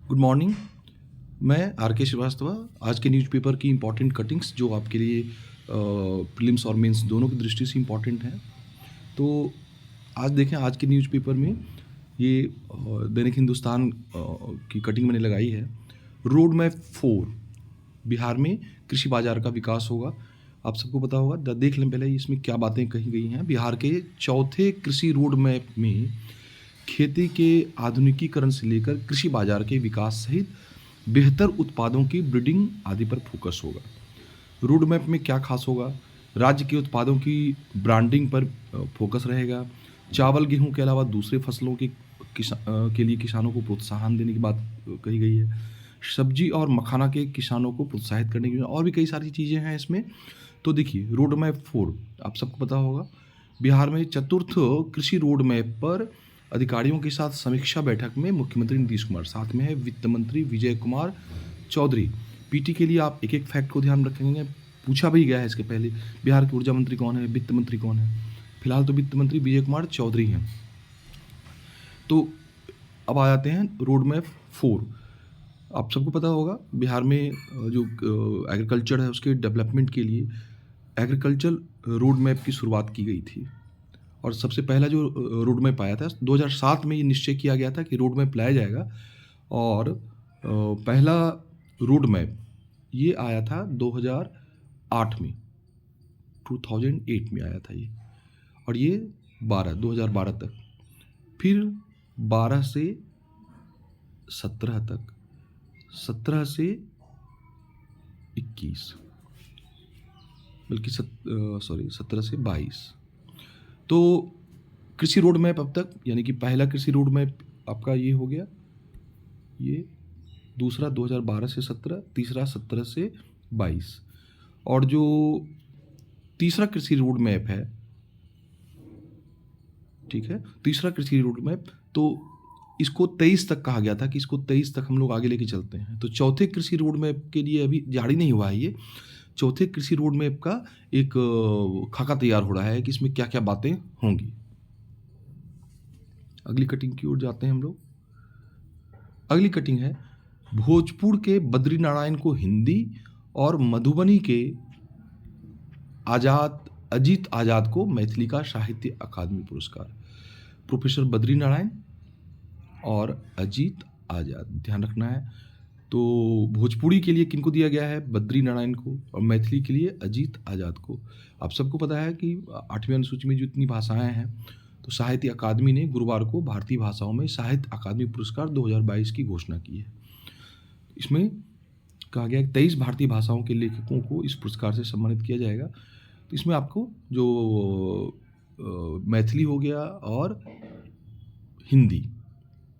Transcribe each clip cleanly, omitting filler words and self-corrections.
Good morning. मैं are के श्रीवास्तव। आज के न्यूज़पेपर की इम्पोर्टेंट कटिंग्स जो आपके लिए प्रीलिम्स और मेंस दोनों की दृष्टि से इम्पोर्टेंट हैं। तो आज देखें, आज के न्यूज़पेपर में ये दैनिक हिंदुस्तान की कटिंग मैंने लगाई है। रोड मैप 4 बिहार में कृषि बाजार का विकास होगा। आप सबको पता होगा। देख लें पहले इसमें क्या बातें कही गई हैं। बिहार के चौथे कृषि रोड मैप में खेती के आधुनिकीकरण से लेकर कृषि बाजार के विकास सहित बेहतर उत्पादों की ब्रीडिंग आदि पर फोकस होगा। रोड मैप में क्या खास होगा? राज्य के उत्पादों की ब्रांडिंग पर फोकस रहेगा। चावल गेहूं के अलावा दूसरे फसलों के लिए किसानों को प्रोत्साहन देने की बात कही गई है। सब्जी और मखाना के किसानों को प्रोत्साहित करने की और भी कई सारी चीज़ें हैं इसमें। तो देखिए, रोड मैप 4 आप सबको पता होगा। बिहार में चतुर्थ कृषि रोड मैप पर अधिकारियों के साथ समीक्षा बैठक में मुख्यमंत्री नीतीश कुमार, साथ में है वित्त मंत्री विजय कुमार चौधरी। पीटी के लिए आप एक एक फैक्ट को ध्यान रखेंगे। पूछा भी गया है इसके पहले, बिहार के ऊर्जा मंत्री कौन है, वित्त मंत्री कौन है। फिलहाल तो वित्त मंत्री विजय कुमार चौधरी हैं। तो अब आ जाते हैं रोड मैप 4। आप सबको पता होगा बिहार में जो एग्रीकल्चर है उसके डेवलपमेंट के लिए एग्रीकल्चर रोड मैप की शुरुआत की गई थी। और सबसे पहला जो रोड मैप आया था 2007 में, ये निश्चय किया गया था कि रोड मैप लाया जाएगा। और पहला रोड मैप ये आया था 2008 में, 2008 में आया था ये। और ये 2012 तक, फिर 12 से 17 तक, 17 से 21, बल्कि 17 से 22। तो कृषि रोड मैप अब तक, यानी कि पहला कृषि रोड मैप आपका ये हो गया, ये दूसरा 2012 से 17, तीसरा 17 से 22। और जो तीसरा कृषि रोड मैप है, ठीक है, तीसरा कृषि रोड मैप, तो इसको 23 तक कहा गया था कि इसको 23 तक हम लोग आगे लेके चलते हैं। तो चौथे कृषि रोड मैप के लिए अभी जारी नहीं हुआ है ये। चौथे कृषि रोड मैप का एक खाका तैयार हो रहा है कि इसमें क्या क्या बातें होंगी। अगली कटिंग की ओर जाते हैं हम लोग। अगली कटिंग है, भोजपुर के बद्री नारायण को हिंदी और मधुबनी के अजीत आजाद को मैथिली का साहित्य अकादमी पुरस्कार। प्रोफेसर बद्री नारायण और अजीत आजाद, ध्यान रखना है। तो भोजपुरी के लिए किनको दिया गया है? बद्री नारायण को। और मैथिली के लिए अजीत आजाद को। आप सबको पता है कि 8वीं अनुसूची में जितनी भाषाएं हैं, तो साहित्य अकादमी ने गुरुवार को भारतीय भाषाओं में साहित्य अकादमी पुरस्कार 2022 की घोषणा की है। इसमें कहा गया कि 23 भारतीय भाषाओं के लेखकों को इस पुरस्कार से सम्मानित किया जाएगा। तो इसमें आपको जो मैथिली हो गया और हिंदी,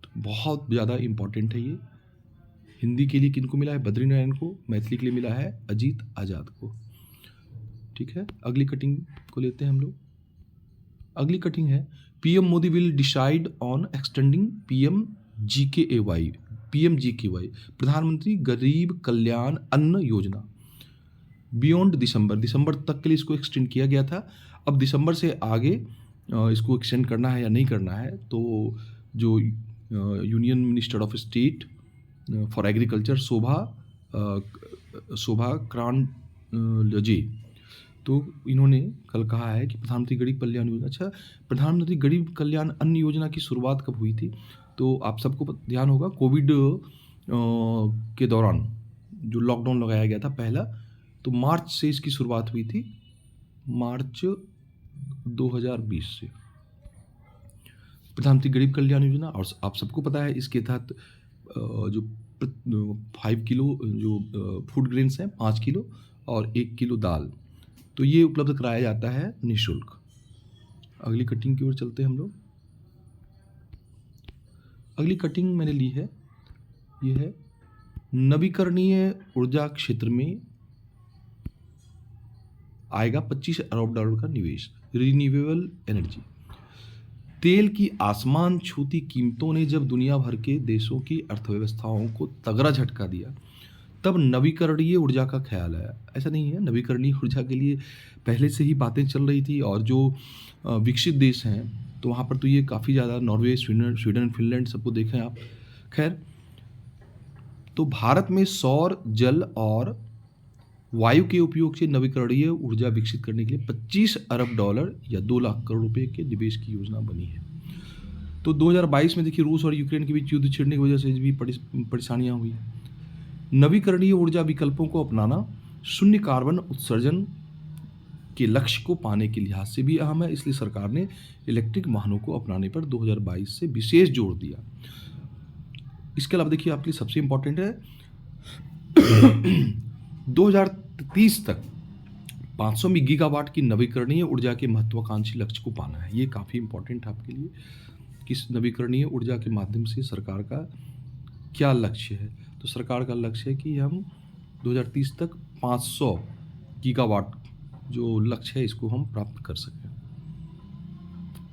तो बहुत ज़्यादा इम्पॉर्टेंट है ये। हिंदी के लिए किनको मिला है? बद्री नारायण को। मैथिली के लिए मिला है अजीत आजाद को। ठीक है, अगली कटिंग को लेते हैं हम लोग। अगली कटिंग है, PM Modi will decide on extending PMGKY, Pradhan Mantri Garib कल्याण अन्न योजना बियॉन्ड दिसंबर तक के लिए इसको एक्सटेंड किया गया था। अब दिसंबर से आगे इसको एक्सटेंड करना है या नहीं करना है, तो जो union minister of state for agriculture Shobha Karandlaje, तो इन्होंने कल कहा है कि प्रधानमंत्री गरीब कल्याण योजना, अच्छा, प्रधानमंत्री गरीब कल्याण अन्न योजना की शुरुआत कब हुई थी? तो आप सबको ध्यान होगा, कोविड के दौरान जो लॉकडाउन लगाया गया था पहला, तो मार्च से इसकी शुरुआत हुई थी, मार्च 2020 से प्रधानमंत्री गरीब कल्याण योजना। और आप सबको पता है इसके तहत जो 5 किलो जो फूड ग्रेन्स हैं, 5 किलो और 1 किलो दाल, तो ये उपलब्ध कराया जाता है निःशुल्क। अगली कटिंग की ओर चलते हैं हम लोग। अगली कटिंग मैंने ली है, ये है नवीकरणीय ऊर्जा क्षेत्र में आएगा 25 अरब डॉलर का निवेश, रिन्यूएबल एनर्जी। तेल की आसमान छूती कीमतों ने जब दुनिया भर के देशों की अर्थव्यवस्थाओं को तगड़ा झटका दिया, तब नवीकरणीय ऊर्जा का ख्याल आया। ऐसा नहीं है, नवीकरणीय ऊर्जा के लिए पहले से ही बातें चल रही थी। और जो विकसित देश हैं, तो वहाँ पर तो ये काफ़ी ज़्यादा, नॉर्वे, स्वीडन, फिनलैंड, सबको देखें आप। खैर, तो भारत में सौर, जल और वायु के उपयोग से नवीकरणीय ऊर्जा विकसित करने के लिए $25 अरब या 2 लाख करोड़ रुपए के निवेश की योजना बनी है। तो 2022 में देखिए रूस और यूक्रेन के बीच युद्ध छिड़ने की वजह से भी परेशानियां हुई। नवीकरणीय ऊर्जा विकल्पों को अपनाना शून्य कार्बन उत्सर्जन के लक्ष्य को पाने के लिहाज से भी अहम है, इसलिए सरकार ने इलेक्ट्रिक वाहनों को अपनाने पर 2022 से विशेष जोर दिया। इसके अलावा देखिए आपके लिए सबसे इंपॉर्टेंट है 2030 तक 500 गीगावाट की नवीकरणीय ऊर्जा के महत्वाकांक्षी लक्ष्य को पाना है। ये काफ़ी इंपॉर्टेंट है आपके लिए कि नवीकरणीय ऊर्जा के माध्यम से सरकार का क्या लक्ष्य है। तो सरकार का लक्ष्य है कि हम 2030 तक 500 गीगावाट जो लक्ष्य है इसको हम प्राप्त कर सकें।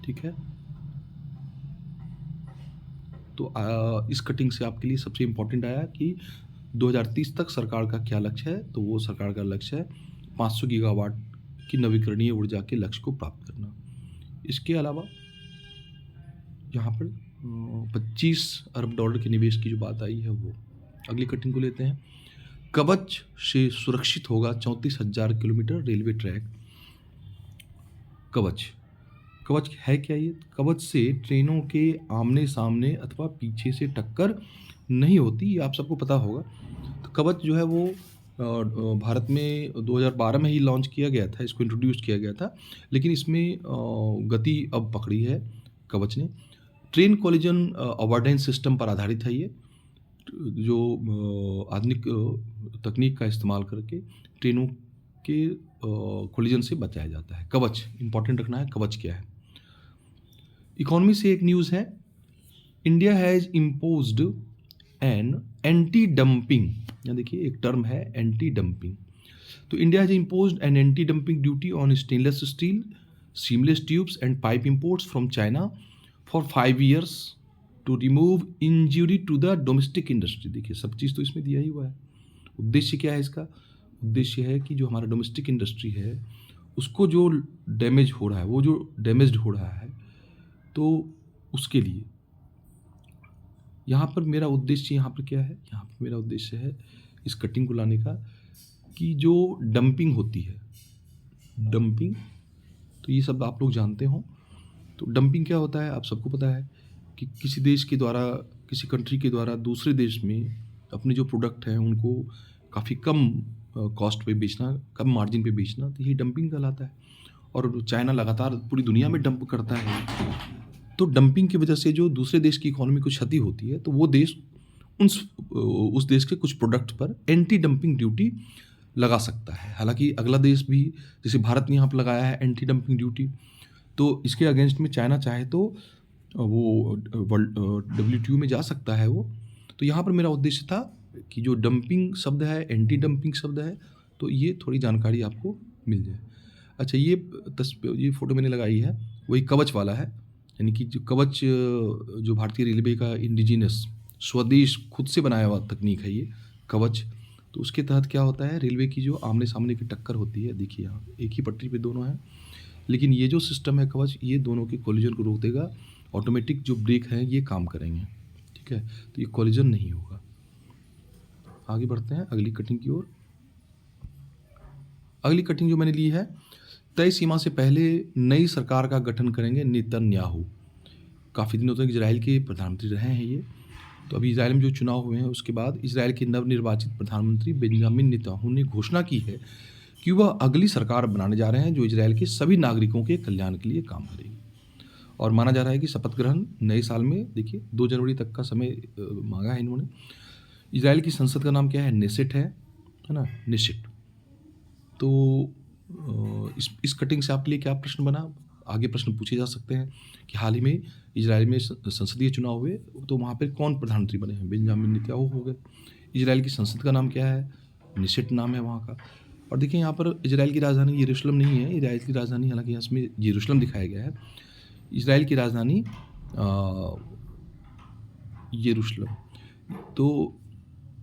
ठीक है, तो इस कटिंग से आपके लिए सबसे इम्पोर्टेंट आया कि 2030 तक सरकार का क्या लक्ष्य है। तो वो सरकार का लक्ष्य है 500 गीगावाट की नवीकरणीय ऊर्जा के लक्ष्य को प्राप्त करना। इसके अलावा यहाँ पर $25 अरब के निवेश की जो बात आई है वो। अगली कटिंग को लेते हैं। कवच से सुरक्षित होगा 34,000 किलोमीटर रेलवे ट्रैक। कवच कवच है क्या? ये कवच से ट्रेनों के आमने सामने अथवा पीछे से टक्कर नहीं होती, ये आप सबको पता होगा। तो कवच जो है वो भारत में 2012 में ही लॉन्च किया गया था, इसको इंट्रोड्यूस किया गया था, लेकिन इसमें गति अब पकड़ी है कवच ने। ट्रेन कोलिजन अवॉइडेंस सिस्टम पर आधारित है ये, जो आधुनिक तकनीक का इस्तेमाल करके ट्रेनों के कोलिजन से बचाया जाता है। कवच इंपॉर्टेंट रखना है, कवच क्या है। इकोनॉमी से एक न्यूज़ है, India has imposed an anti dumping, यहाँ देखिए एक टर्म है एंटी डंपिंग। तो India has imposed an anti dumping duty on stainless steel, seamless tubes and pipe imports from China for 5 years to remove injury to the domestic industry. देखिए सब चीज़ तो इसमें दिया ही हुआ है। उद्देश्य क्या है इसका? उद्देश्य है कि जो हमारा डोमेस्टिक इंडस्ट्री है उसको जो डैमेज हो रहा है, वो जो डैमेज्ड हो रहा है, तो उसके लिए यहाँ पर मेरा उद्देश्य यहाँ पर क्या है? यहाँ पर मेरा उद्देश्य है इस कटिंग को लाने का कि जो डंपिंग होती है, डंपिंग तो ये सब आप लोग जानते हो। तो डंपिंग क्या होता है आप सबको पता है कि किसी देश के द्वारा, किसी कंट्री के द्वारा दूसरे देश में अपने जो प्रोडक्ट हैं उनको काफ़ी कम कॉस्ट पे बेचना, कम मार्जिन पे बेचना, तो ये डंपिंग कहलाता है। और चाइना लगातार पूरी दुनिया में डंप करता है। तो डंपिंग की वजह से जो दूसरे देश की इकोनॉमी को क्षति होती है, तो वो देश उस देश के कुछ प्रोडक्ट पर एंटी डंपिंग ड्यूटी लगा सकता है। हालांकि अगला देश भी, जैसे भारत ने यहाँ पर लगाया है एंटी डंपिंग ड्यूटी, तो इसके अगेंस्ट में चाइना चाहे तो वो WTO में जा सकता है वो। तो यहाँ पर मेरा उद्देश्य था कि जो डंपिंग शब्द है, एंटी डंपिंग शब्द है, तो ये थोड़ी जानकारी आपको मिल जाए। अच्छा, ये फ़ोटो मैंने लगाई है वही कवच वाला है, यानी कि जो कवच जो भारतीय रेलवे का इंडिजिनस स्वदेश खुद से बनाया हुआ तकनीक है ये कवच। तो उसके तहत क्या होता है, रेलवे की जो आमने सामने की टक्कर होती है, देखिए यहाँ एक ही पटरी पे दोनों हैं, लेकिन ये जो सिस्टम है कवच, ये दोनों के कोलिजन को रोक देगा। ऑटोमेटिक जो ब्रेक हैं ये काम करेंगे, ठीक है, तो ये कोलिजन नहीं होगा। आगे बढ़ते हैं अगली कटिंग की ओर। अगली कटिंग जो मैंने ली है, तय सीमा से पहले नई सरकार का गठन करेंगे नेतन्याहू। काफ़ी दिनों तक इजराइल के प्रधानमंत्री रहे हैं ये। तो अभी इजराइल में जो चुनाव हुए हैं उसके बाद इजराइल के नवनिर्वाचित प्रधानमंत्री बेंजामिन नेतन्याहू ने घोषणा की है कि वह अगली सरकार बनाने जा रहे हैं जो इजराइल के सभी नागरिकों के कल्याण के लिए काम करेगी। और माना जा रहा है कि शपथ ग्रहण नए साल में, देखिए 2 जनवरी तक का समय मांगा है इन्होंने। इजराइल की संसद का नाम क्या है? नेसेट है ना, नेसेट। तो इस कटिंग से आपके लिए क्या प्रश्न बना? आगे प्रश्न पूछे जा सकते हैं कि हाल ही में इजराइल में संसदीय चुनाव हुए, तो वहाँ पर कौन प्रधानमंत्री बने हैं? बेंजामिन नेतन्याहू हो गए। इजराइल की संसद का नाम क्या है? नेसेट नाम है वहाँ का। और देखिए यहाँ पर इजराइल की राजधानी यरूशलेम नहीं है, इजराइल की राजधानी, हालांकि इसमें यरूशलेम दिखाया गया है, इजराइल की राजधानी यरूशलेम। तो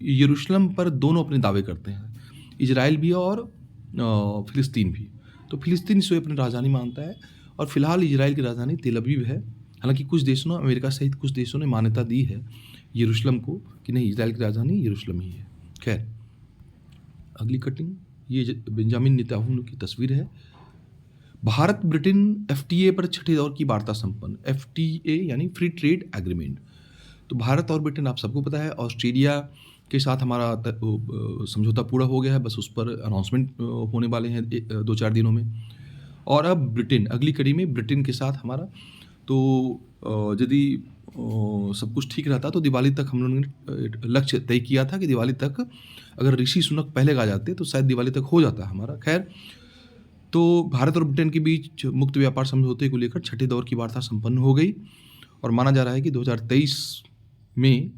यरूशलेम पर दोनों अपने दावे करते हैं, इजराइल भी और फ़िलिस्तीन भी। तो फ़िलिस्तीन इसे अपनी राजधानी मानता है और फिलहाल इजराइल की राजधानी तेल अवीव है। हालांकि कुछ देशों ने, अमेरिका सहित कुछ देशों ने मान्यता दी है यरूशलेम को कि नहीं, इजराइल की राजधानी यरूशलेम ही है। खैर, अगली कटिंग ये बेंजामिन नेतन्याहू की तस्वीर है। भारत ब्रिटेन एफटीए पर छठे दौर की वार्ता संपन्न। एफटीए यानी फ्री ट्रेड एग्रीमेंट। तो भारत और ब्रिटेन आप सबको पता है, ऑस्ट्रेलिया के साथ हमारा समझौता पूरा हो गया है, बस उस पर अनाउंसमेंट होने वाले हैं 2-4 दिनों में। और अब ब्रिटेन, अगली कड़ी में ब्रिटेन के साथ हमारा, तो यदि सब कुछ ठीक रहता तो दिवाली तक हम लोगों ने लक्ष्य तय किया था कि दिवाली तक अगर ऋषि सुनक पहले आ जाते तो शायद दिवाली तक हो जाता हमारा। खैर, तो भारत और ब्रिटेन के बीच मुक्त व्यापार समझौते को लेकर छठे दौर की वार्ता संपन्न हो गई और माना जा रहा है कि 2023 में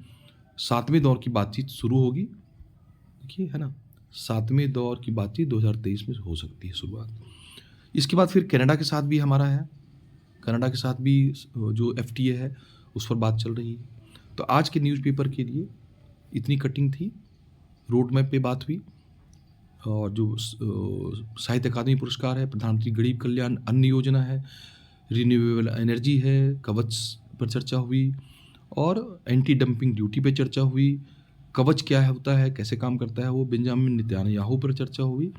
7वें दौर की बातचीत शुरू होगी। देखिए, है ना, 7वें दौर की बातचीत 2023 में हो सकती है शुरुआत। इसके बाद फिर कनाडा के साथ भी हमारा है, कनाडा के साथ भी जो एफटीए है उस पर बात चल रही है। तो आज के न्यूज़पेपर के लिए इतनी कटिंग थी, रोड मैप पे बात हुई, और जो साहित्य अकादमी पुरस्कार है, प्रधानमंत्री गरीब कल्याण अन्न योजना है, रिन्यूएबल एनर्जी है, कवच पर चर्चा हुई और एंटी डंपिंग ड्यूटी पे चर्चा हुई। कवच क्या होता है, कैसे काम करता है, वो बेंजामिन नेतन्याहू पर चर्चा हुई।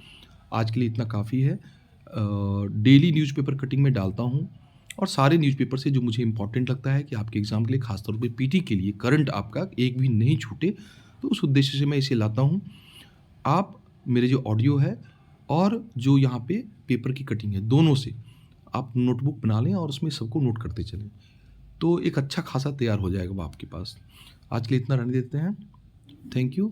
आज के लिए इतना काफ़ी है। डेली न्यूज़पेपर कटिंग में डालता हूँ और सारे न्यूज़पेपर से जो मुझे इंपॉर्टेंट लगता है कि आपके एग्ज़ाम के लिए, खासतौर पे पीटी के लिए, करंट आपका एक भी नहीं छूटे, तो उस उद्देश्य से मैं इसे लाता हूँ। आप मेरे जो ऑडियो है और जो यहाँ पे पेपर की कटिंग है, दोनों से आप नोटबुक बना लें और उसमें सबको नोट करते चलें, तो एक अच्छा खासा तैयार हो जाएगा वो आपके पास। आज के लिए इतना रहने देते हैं। Thank you.